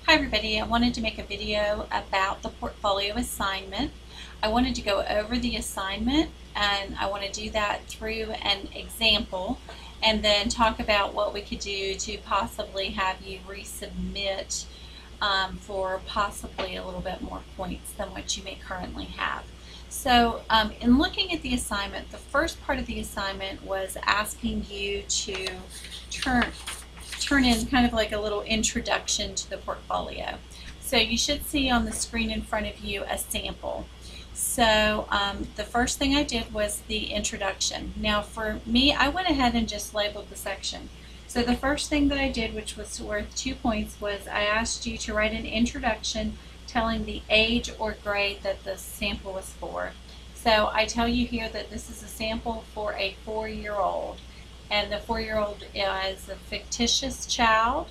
Hi everybody, I wanted to make a video about the portfolio assignment. I wanted to go over the assignment and I want to do that through an example and then talk about what we could do to possibly have you resubmit for possibly a little bit more points than what you may currently have. So in looking at the assignment, the first part of the assignment was asking you to turn in kind of like a little introduction to the portfolio. So you should see on the screen in front of you a sample. So the first thing I did was the introduction. Now for me, I went ahead and just labeled the section. So the first thing that I did, which was worth 2 points, was I asked you to write an introduction telling the age or grade that the sample was for. So I tell you here that this is a sample for a 4-year-old. And the 4-year-old is a fictitious child,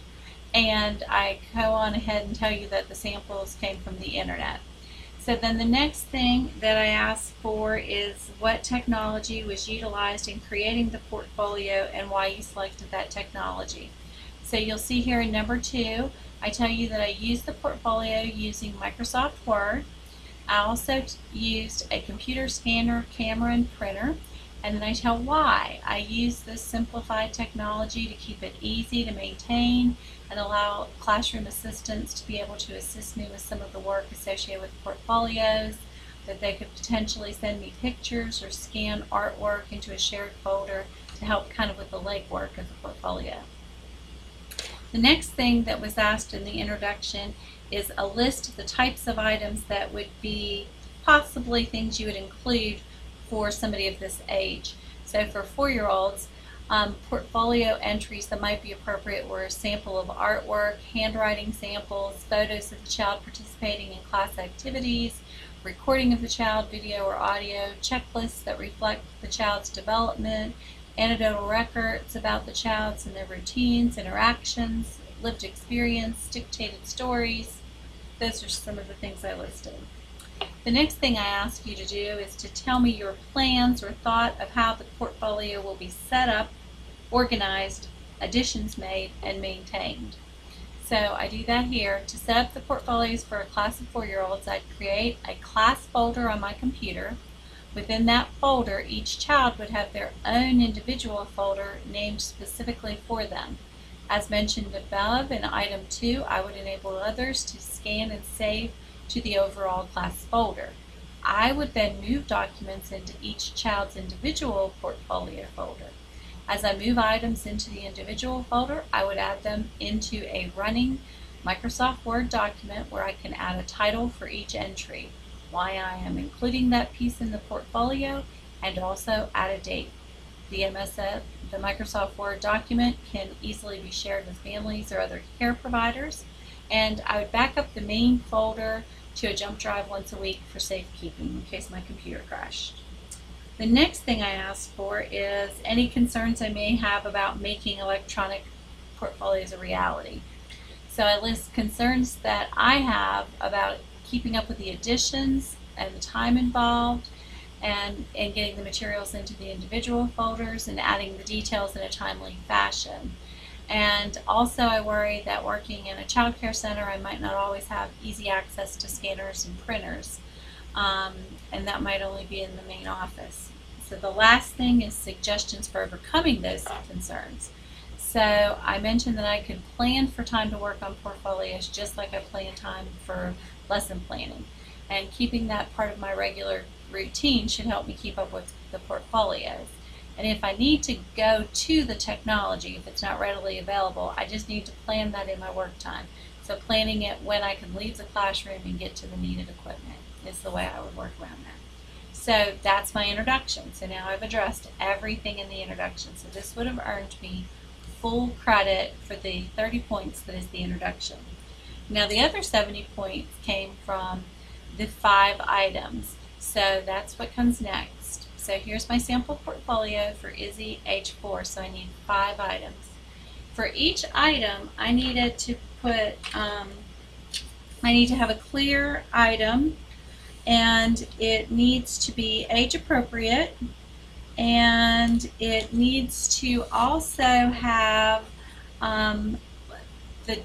and I go on ahead and tell you that the samples came from the internet. So then the next thing that I asked for is what technology was utilized in creating the portfolio and why you selected that technology. So you'll see here in number 2, I tell you that I used the portfolio using Microsoft Word. I also used a computer scanner, camera, and printer. And then I tell why. I use this simplified technology to keep it easy to maintain and allow classroom assistants to be able to assist me with some of the work associated with portfolios, that they could potentially send me pictures or scan artwork into a shared folder to help kind of with the legwork of the portfolio. The next thing that was asked in the introduction is a list of the types of items that would be possibly things you would include for somebody of this age. So for 4-year-olds, portfolio entries that might be appropriate were a sample of artwork, handwriting samples, photos of the child participating in class activities, recording of the child, video or audio, checklists that reflect the child's development, anecdotal records about the child's and their routines, interactions, lived experience, dictated stories. Those are some of the things I listed. The next thing I ask you to do is to tell me your plans or thought of how the portfolio will be set up, organized, additions made, and maintained. So I do that here. To set up the portfolios for a class of 4-year-olds, I'd create a class folder on my computer. Within that folder, each child would have their own individual folder named specifically for them. As mentioned above in item 2, I would enable others to scan and save to the overall class folder. I would then move documents into each child's individual portfolio folder. As I move items into the individual folder, I would add them into a running Microsoft Word document where I can add a title for each entry, why I am including that piece in the portfolio, and also add a date. The Microsoft Word document can easily be shared with families or other care providers, and I would back up the main folder to a jump drive once a week for safekeeping in case my computer crashed. The next thing I ask for is any concerns I may have about making electronic portfolios a reality. So I list concerns that I have about keeping up with the additions and the time involved and getting the materials into the individual folders and adding the details in a timely fashion. And also I worry that working in a child care center, I might not always have easy access to scanners and printers, and that might only be in the main office. So the last thing is suggestions for overcoming those concerns. So I mentioned that I could plan for time to work on portfolios just like I plan time for lesson planning. And keeping that part of my regular routine should help me keep up with the portfolios. And if I need to go to the technology, if it's not readily available, I just need to plan that in my work time. So planning it when I can leave the classroom and get to the needed equipment is the way I would work around that. So that's my introduction. So now I've addressed everything in the introduction. So this would have earned me full credit for the 30 points that is the introduction. Now the other 70 points came from the 5 items. So that's what comes next. So here's my sample portfolio for Izzy, age 4, so I need 5 items. For each item, I needed to put, I need to have a clear item, and it needs to be age appropriate, and it needs to also have the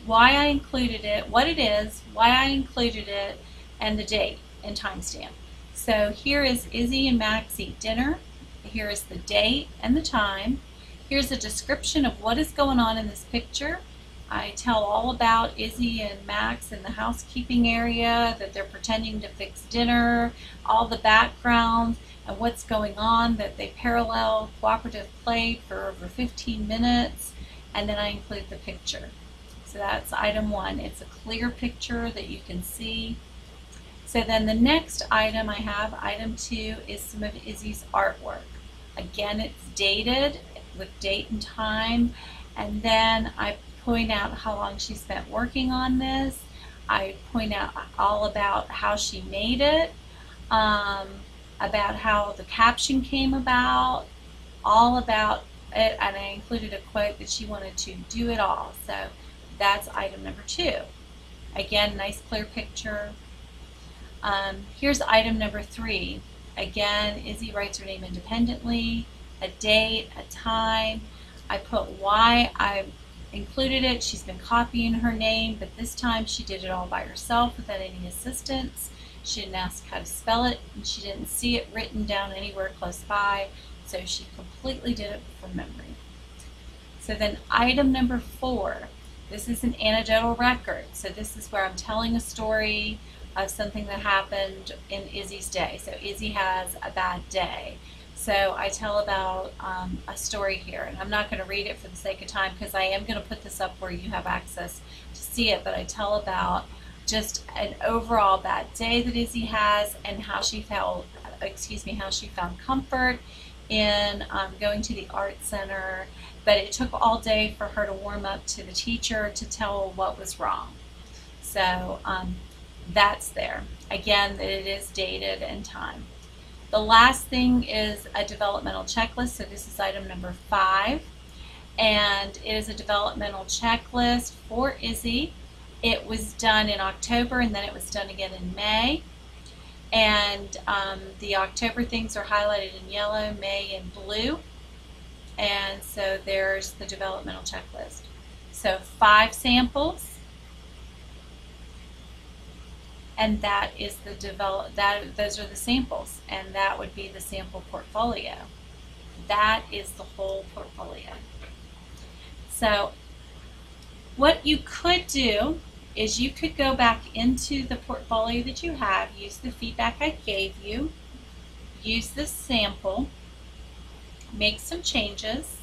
why I included it, what it is, why I included it, and the date and timestamp. So here is Izzy and Max eat dinner. Here is the date and the time. Here's a description of what is going on in this picture. I tell all about Izzy and Max in the housekeeping area, that they're pretending to fix dinner, all the background and what's going on, that they parallel cooperative played for over 15 minutes, and then I include the picture. So that's item 1. It's a clear picture that you can see. So then the next item I have, item 2, is some of Izzy's artwork. Again, it's dated with date and time, and then I point out how long she spent working on this. I point out all about how she made it, about how the caption came about, all about it, and I included a quote that she wanted to do it all. So that's item number 2. Again, nice clear picture. Here's item number 3. Again, Izzy writes her name independently, a date, a time. I put why I included it. She's been copying her name, but this time she did it all by herself without any assistance. She didn't ask how to spell it, and she didn't see it written down anywhere close by, so she completely did it from memory. So then item number 4, this is an anecdotal record. So this is where I'm telling a story of something that happened in Izzy's day. So Izzy has a bad day. So I tell about a story here, and I'm not going to read it for the sake of time because I am going to put this up where you have access to see it, but I tell about just an overall bad day that Izzy has and how she felt, how she found comfort in going to the art center, but it took all day for her to warm up to the teacher to tell her what was wrong. So that's there. Again, that it is dated and time. The last thing is a developmental checklist. So this is item number 5, and it is a developmental checklist for Izzy. It was done in October, and then it was done again in May. And the October things are highlighted in yellow, May in blue. And so there's the developmental checklist. So 5 samples. And that is the those are the samples, and that would be the sample portfolio. That is the whole portfolio. So what you could do is you could go back into the portfolio that you have, use the feedback I gave you, use this sample, make some changes.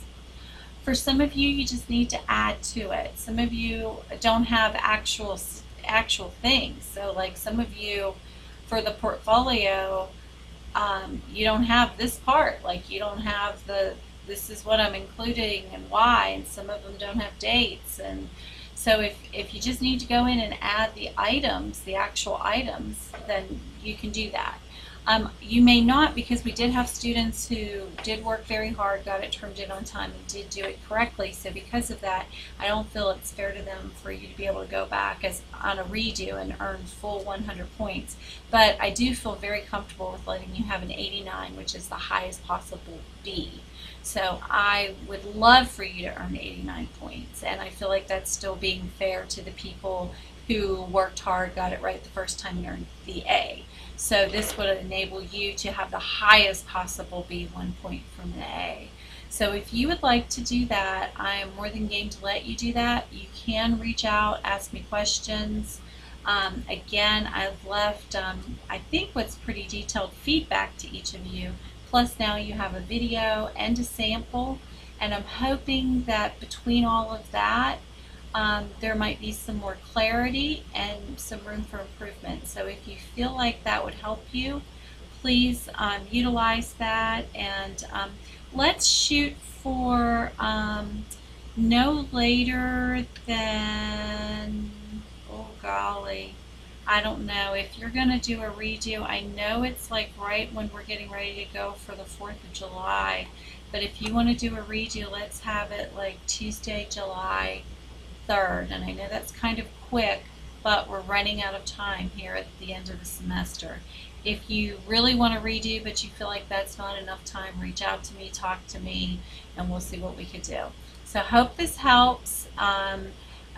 For some of you, you just need to add to it. Some of you don't have actual things. So like some of you, for the portfolio, you don't have this part. Like you don't have this is what I'm including and why, and some of them don't have dates. And so if you just need to go in and add the items, the actual items, then you can do that. You may not, because we did have students who did work very hard, got it turned in on time, and did do it correctly. So because of that, I don't feel it's fair to them for you to be able to go back on a redo and earn full 100 points. But I do feel very comfortable with letting you have an 89, which is the highest possible B. So I would love for you to earn 89 points, and I feel like that's still being fair to the people who worked hard, got it right the first time, and earned the A. So this would enable you to have the highest possible B1 point from the A. So if you would like to do that, I am more than game to let you do that. You can reach out, ask me questions. Again, I've left, I think, what's pretty detailed feedback to each of you. Plus now you have a video and a sample, and I'm hoping that between all of that, there might be some more clarity and some room for improvement. So if you feel like that would help you, please utilize that, and let's shoot for no later than, oh golly, I don't know, if you're going to do a redo, I know it's like right when we're getting ready to go for the 4th of July, but if you want to do a redo, let's have it like Tuesday, July 3rd, and I know that's kind of quick, but we're running out of time here at the end of the semester. If you really want to redo but you feel like that's not enough time, reach out to me, talk to me, and we'll see what we could do. So I hope this helps.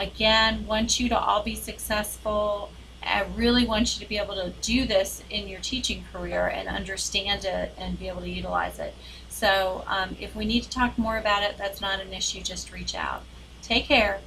Again, want you to all be successful. I really want you to be able to do this in your teaching career and understand it and be able to utilize it. So if we need to talk more about it, that's not an issue. Just reach out. Take care.